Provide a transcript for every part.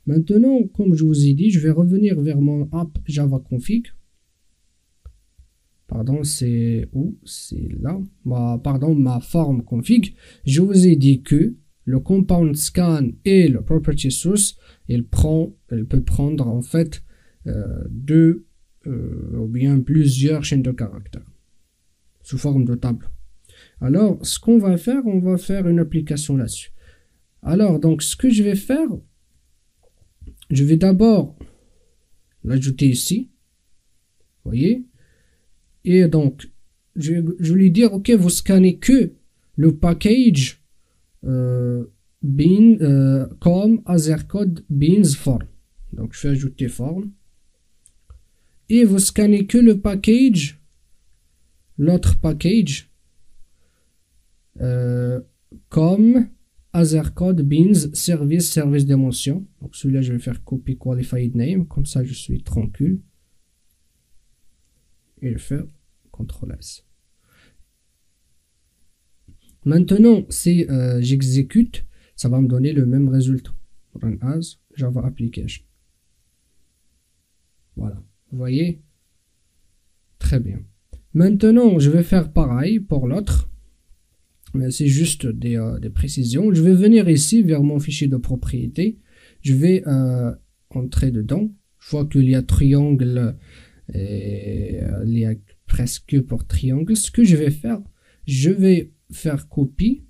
Maintenant, comme je vous ai dit, je vais revenir vers mon app Java config. Pardon, c'est où? C'est là. Pardon, ma forme config. Je vous ai dit que le compound scan et le property source, elle peut prendre en fait deux ou bien plusieurs chaînes de caractères sous forme de table. Alors, ce qu'on va faire, on va faire une application là-dessus. Alors, donc, ce que je vais faire, je vais d'abord l'ajouter ici. Vous voyez? Et donc, je vais lui dire, OK, vous scannez que le package com azercode beans form. Donc, je vais ajouter form. Et vous scannez que le package, l'autre package, comme azercode beans service d'émotion. Donc, celui-là, je vais faire copy qualified name. Comme ça, je suis tranquille. Et je vais faire CTRL S. Maintenant, si j'exécute, ça va me donner le même résultat. Run as Java application. Voilà. Vous voyez? Très bien. Maintenant, je vais faire pareil pour l'autre. Mais c'est juste des précisions. Je vais venir ici vers mon fichier de propriété. Je vais entrer dedans. Je vois qu'il y a triangle et il y a presque pour triangle. Ce que je vais faire, je vais faire copie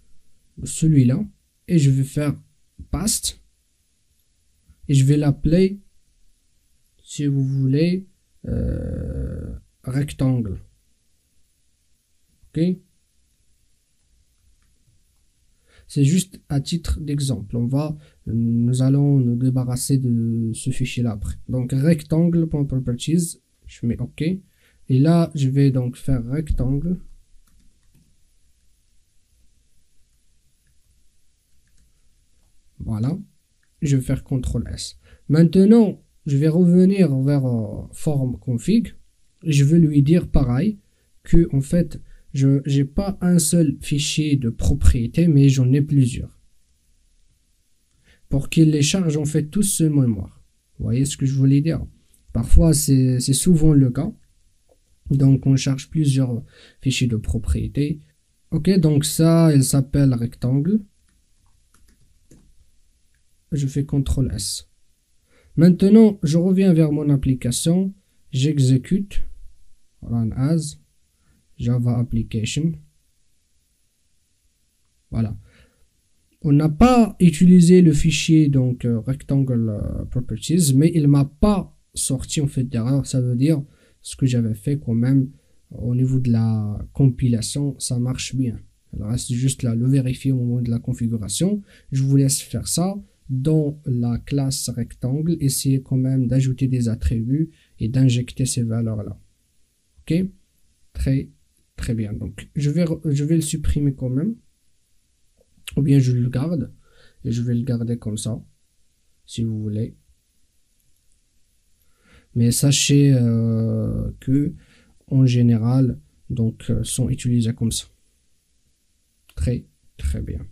de celui-là et je vais faire paste et je vais l'appeler, si vous voulez, rectangle. Ok? C'est juste à titre d'exemple. Nous allons nous débarrasser de ce fichier-là après. Donc rectangle.properties, je mets OK. Et là, je vais donc faire rectangle. Voilà. Je vais faire CTRL S. Maintenant, je vais revenir vers form config. Et je vais lui dire pareil que en fait, je n'ai pas un seul fichier de propriété, mais j'en ai plusieurs. Pour qu'il les charge en fait tous sur mémoire. Vous voyez ce que je voulais dire? Parfois, c'est souvent le cas. Donc, on charge plusieurs fichiers de propriété. Ok, donc ça, il s'appelle rectangle. Je fais CTRL S. Maintenant, je reviens vers mon application. J'exécute. Run as Java application. Voilà. On n'a pas utilisé le fichier donc rectangle properties, mais il m'a pas sorti en fait d'erreur. Ça veut dire ce que j'avais fait quand même au niveau de la compilation, ça marche bien. Il reste juste là le vérifier au moment de la configuration. Je vous laisse faire ça dans la classe rectangle. Essayez quand même d'ajouter des attributs et d'injecter ces valeurs là. Ok, très bien. Donc je vais le supprimer quand même. Ou bien je le garde et je vais le garder comme ça si vous voulez. Mais sachez que en général donc sont utilisés comme ça. Très bien.